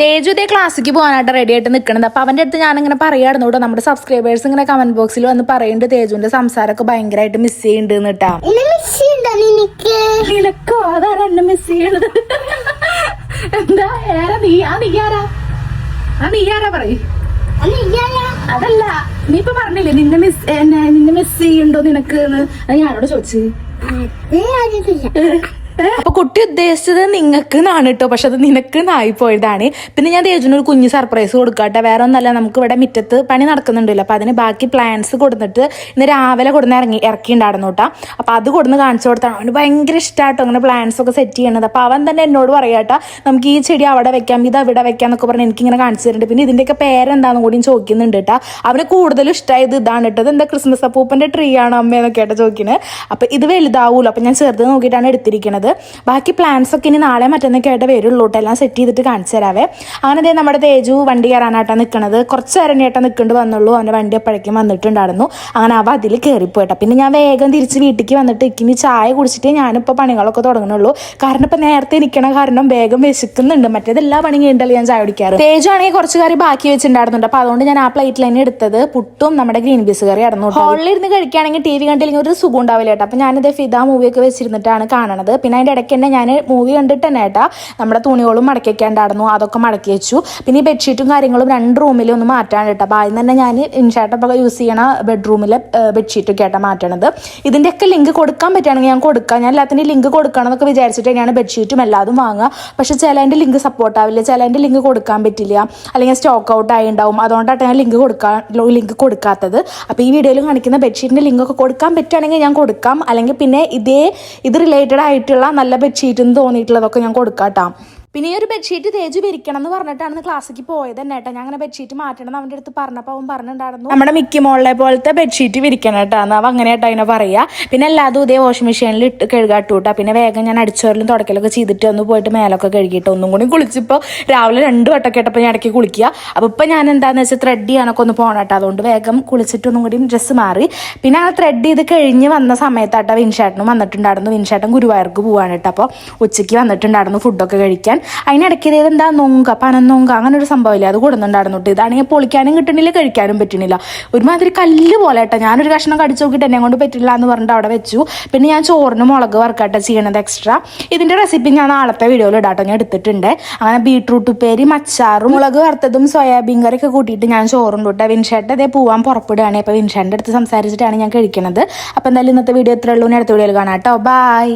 തേജു ഇതേ ക്ലാസ്സിക്ക് പോകാനായിട്ട് റെഡി ആയിട്ട് നിൽക്കുന്നത്. അപ്പോൾ അവൻ്റെ അടുത്ത് ഞാനിങ്ങനെ പറയായിരുന്നു കേട്ടോ, നമ്മുടെ സബ്സ്ക്രൈബേഴ്സ് ഇങ്ങനെ കമന്റ് ബോക്സിൽ വന്ന് പറയുന്നുണ്ട് തേജുവിന്റെ സംസാരമൊക്കെ ഭയങ്കരമായിട്ട് മിസ് ചെയ്യുന്നുണ്ട് കേട്ടാ. നിനക്കോ അതാരാ എന്നെ മിസ് ചെയ്യണത്? എന്താ നീയാരാ പറയും? അതല്ല, നീ ഇപ്പൊ പറഞ്ഞില്ലേ നിന്നെ മിസ് ചെയ്യുന്നുണ്ടോ നിനക്ക്? ഞാനോട് ചോദിച്ചു. അപ്പൊ കുട്ടി ഉദ്ദേശിച്ചത് നിങ്ങൾക്ക് എന്നാണ് കേട്ടോ, പക്ഷെ അത് നിനക്ക് നായിപ്പോയതാണ്. പിന്നെ ഞാൻ തേജുവിന് ഒരു കുഞ്ഞ് സർപ്രൈസ് കൊടുക്കട്ടെ. വേറെ ഒന്നല്ല, നമുക്ക് ഇവിടെ മുറ്റത്ത് പണി നടക്കുന്നുണ്ടല്ലോ, അപ്പൊ അതിന് ബാക്കി പ്ലാൻസ് കൊടുത്തിട്ട് ഇന്ന് രാവിലെ കൊടുന്ന് ഇറക്കിണ്ടായിരുന്നു കേട്ടോ. അപ്പൊ അത് കൊടുന്ന് കാണിച്ചു കൊടുത്താണ്. അവന് ഭയങ്കര ഇഷ്ടമായിട്ടോ അങ്ങനെ പ്ലാൻസ് ഒക്കെ സെറ്റ് ചെയ്യണത്. അപ്പൊ അവൻ തന്നെ എന്നോട് പറയാട്ടോ, നമുക്ക് ഈ ചെടി അവിടെ വെക്കാം, ഇത് അവിടെ വെക്കാം എന്നൊക്കെ പറഞ്ഞ് എനിക്കിങ്ങനെ കാണിച്ചു തരുന്നുണ്ട്. പിന്നെ ഇതിന്റെയൊക്കെ പേരെന്താണെന്ന് കൂടി ചോദിക്കുന്നുണ്ട് കേട്ടോ. അവന് കൂടുതലും ഇഷ്ടമായത് ഇതാണ് കേട്ടോ. ഇത് എന്താ ക്രിസ്മസ് അപ്പൂപ്പന്റെ ട്രീ ആണോ അമ്മയെന്നൊക്കെ ആയിട്ട് ചോദിക്കുന്നത്. അപ്പൊ ഇത് വലുതാവൂല്ലോ, അപ്പൊ ഞാൻ ചെറുത് നോക്കിയിട്ടാണ് എടുത്തിരിക്കുന്നത്. ബാക്കി പ്ലാൻസ് ഒക്കെ ഇനി നാളെ മറ്റന്നൊക്കെ ആയിട്ട് വരുള്ളൂ കേട്ടോ. എല്ലാം സെറ്റ് ചെയ്തിട്ട് കാണിച്ചു തരാവേ. അങ്ങനെ നമ്മുടെ തേജു വണ്ടി കയറാനായിട്ടാണ് നിൽക്കുന്നത്. കുറച്ച് നേരം ഏട്ടാ നിൽക്കേണ്ടി വന്നുള്ളൂ. അവൻ്റെ വണ്ടി എപ്പോഴേക്കും വന്നിട്ടുണ്ടായിരുന്നു. അങ്ങനെ അവ അതിൽ കയറിപ്പോയിട്ടാ. പിന്നെ ഞാൻ വേഗം തിരിച്ച് വീട്ടിലേക്ക് വന്നിട്ട് ഇനി ചായ കുടിച്ചിട്ട് ഞാനിപ്പോൾ പണികളൊക്കെ തുടങ്ങുന്നുള്ളൂ. കാരണം ഇപ്പം നേരത്തെ നിൽക്കണ കാരണം വേഗം വിശക്കുന്നുണ്ട്. മറ്റേത് എല്ലാ പണി കഴിഞ്ഞിട്ടല്ലേ ഞാൻ ചായ കുടിക്കാറ്. തേജു ആണെങ്കിൽ കുറച്ച് കറി ബാക്കി വെച്ചിട്ടുണ്ടായിരുന്നുണ്ട്. അപ്പോൾ അതുകൊണ്ട് ഞാൻ ആ പ്ലേറ്റിൽ തന്നെ എടുത്തത് പുട്ടും നമ്മുടെ ഗ്രീൻ പീസ് കറി ആയിരുന്നു. ഹോളിൽ ഇരുന്ന് കഴിക്കുകയാണെങ്കിൽ TV കണ്ടില്ലെങ്കിൽ ഒരു സുഖം ഉണ്ടാവില്ല കേട്ടോ. അപ്പോൾ ഞാനിത് ഫിദ മൂവിയൊക്കെ വെച്ചിരുന്നിട്ടാണ് കാണണത്. പിന്നെ അതിൻ്റെ ഇടയ്ക്ക് തന്നെ ഞാൻ മൂവി കണ്ടിട്ട് തന്നെ ഏട്ടാ നമ്മുടെ തുണികളും മടക്കി വെക്കേണ്ടായിരുന്നു. അതൊക്കെ മടക്കി വെച്ചു. പിന്നെ ഈ ബെഡ്ഷീറ്റും കാര്യങ്ങളും 2 റൂമിൽ ഒന്ന് മാറ്റാൻ കേട്ടോ. അപ്പോൾ ആദ്യം തന്നെ ഞാൻ ഇൻഷാട്ടൊക്കെ യൂസ് ചെയ്യണ ബെഡ്റൂമിലെ ബെഡ്ഷീറ്റൊക്കെ ആയിട്ടാണ് മാറ്റണത്. ഇതിൻ്റെയൊക്കെ ലിങ്ക് കൊടുക്കാൻ പറ്റുകയാണെങ്കിൽ ഞാൻ കൊടുക്കാം. ഞാൻ എല്ലാത്തിൻ്റെയും ലിങ്ക് കൊടുക്കണം എന്നൊക്കെ വിചാരിച്ചിട്ട് തന്നെയാണ് ബെഡ്ഷീറ്റും എല്ലാതും വാങ്ങുക. പക്ഷെ ചിലതിൻ്റെ ലിങ്ക് സപ്പോർട്ട് ആവില്ല, ചിലതിൻ്റെ ലിങ്ക് കൊടുക്കാൻ പറ്റില്ല, അല്ലെങ്കിൽ സ്റ്റോക്ക് ഔട്ട് ആയി ഉണ്ടാവും. അതുകൊണ്ടാണ് ഞാൻ ലിങ്ക് കൊടുക്കാത്തത്. അപ്പോൾ ഈ വീഡിയോയിൽ കാണിക്കുന്ന ബെഡ്ഷീറ്റിൻ്റെ ലിങ്കൊക്കെ കൊടുക്കാൻ പറ്റുകയാണെങ്കിൽ ഞാൻ കൊടുക്കാം. അല്ലെങ്കിൽ പിന്നെ ഇത് റിലേറ്റഡ് ആയിട്ടുള്ള നല്ല ബെഡ്ഷീറ്റ് എന്ന് തോന്നിയിട്ടുള്ളതൊക്കെ ഞാൻ കൊടുക്കാട്ടോ. പിന്നെ ഈ ഒരു ബെഡ്ഷീറ്റ് തേജു വിരിക്കണം എന്ന് പറഞ്ഞിട്ടാണ് ക്ലാസ്സിക്ക് പോയത് തന്നെ കേട്ടോ. ഞാൻ അങ്ങനെ ബെഡ്ഷീറ്റ് മാറ്റണം എന്ന് അവൻ്റെ അടുത്ത് പറഞ്ഞപ്പോൾ അവൻ പറഞ്ഞിട്ടുണ്ടായിരുന്നു നമ്മുടെ മിക്കി മോളിലെ പോലത്തെ ബെഡ്ഷീറ്റ് വിരിക്കണം കേട്ടോ. അവ അങ്ങനെ കേട്ടോ അതിനെ പറയുക. പിന്നെ എല്ലാതും ഇതേ വാഷിംഗ് മെഷീനിൽ ഇട്ട് കഴുകാട്ടു കേട്ടോ. പിന്നെ വേഗം ഞാൻ അടിച്ചോരലും തുടക്കലൊക്കെ ചെയ്തിട്ട് ഒന്ന് പോയിട്ട് മേലൊക്കെ കഴുകിയിട്ട് ഒന്നും കൂടി കുളിച്ചിപ്പോൾ രാവിലെ 2 വട്ടമൊക്കെ ഇട്ടപ്പോൾ ഞാൻ ഇടയ്ക്ക് കുളിക്കുക. അപ്പോൾ ഇപ്പം ഞാൻ എന്താണെന്ന് വെച്ചാൽ ത്രെഡ് ചെയ്യാനൊക്കെ ഒന്ന് പോകണം കേട്ടോ. അതുകൊണ്ട് വേഗം കുളിച്ചിട്ട് ഒന്നും കൂടി ഡ്രസ്സ് മാറി. പിന്നെ ആ ത്രെഡ് ചെയ്ത് കഴിഞ്ഞ് വന്ന സമയത്താട്ടോ വിൻഷേട്ടനും വന്നിട്ടുണ്ടായിരുന്നു. വിൻഷേട്ടൻ ഗുരുവായൂർക്ക് പോവാണ് കേട്ടോ. അപ്പോൾ ഉച്ചയ്ക്ക് വന്നിട്ടുണ്ടായിരുന്നു ഫുഡൊക്കെ കഴിക്കാൻ. അതിനിടയ്ക്ക് എന്താ പനന്നൊങ്ക അങ്ങനെ ഒരു സംഭവമില്ല, അത് കൊടുക്കുന്നുണ്ടായിരുന്നു. ഇതാണെങ്കിൽ പൊളിക്കാനും കിട്ടണില്ല, കഴിക്കാനും പറ്റണില്ല. ഒരുമാതിരി കല്ല് പോലെ കേട്ടോ. ഞാനൊരു കഷ്ണം കടിച്ചു നോക്കിയിട്ട് എന്നെ കൊണ്ട് പറ്റില്ല എന്ന് പറഞ്ഞിട്ട് അവിടെ വെച്ചു. പിന്നെ ഞാൻ ചോറിന് മുളക് വറുക്കാട്ടോ ചെയ്യണത് എക്സ്ട്രാ. ഇതിൻ്റെ റെസിപ്പി ഞാൻ നാളത്തെ വീഡിയോയിൽ ഇടാട്ടോ, ഞാൻ എടുത്തിട്ടുണ്ട്. അങ്ങനെ ബീട്രൂട്ട് ഉപ്പേരി, മച്ചാറും മുളക് വറുത്തതും സോയാബീൻ കറിയൊക്കെ കൂട്ടിയിട്ട് ഞാൻ ചോറുണ്ട് കേട്ടോ. വിൻഷേട്ട് അതേ പോവാൻ പുറപ്പെടുകയാണ്. അപ്പോൾ വിൻഷേൻ്റെ അടുത്ത് സംസാരിച്ചിട്ടാണ് ഞാൻ കഴിക്കണത്. അപ്പോൾ എന്തായാലും ഇന്നത്തെ വീഡിയോ ഇത്രയേ ഉള്ളൂ. അടുത്ത വീഡിയോയിൽ കാണാം കേട്ടോ. ബൈ.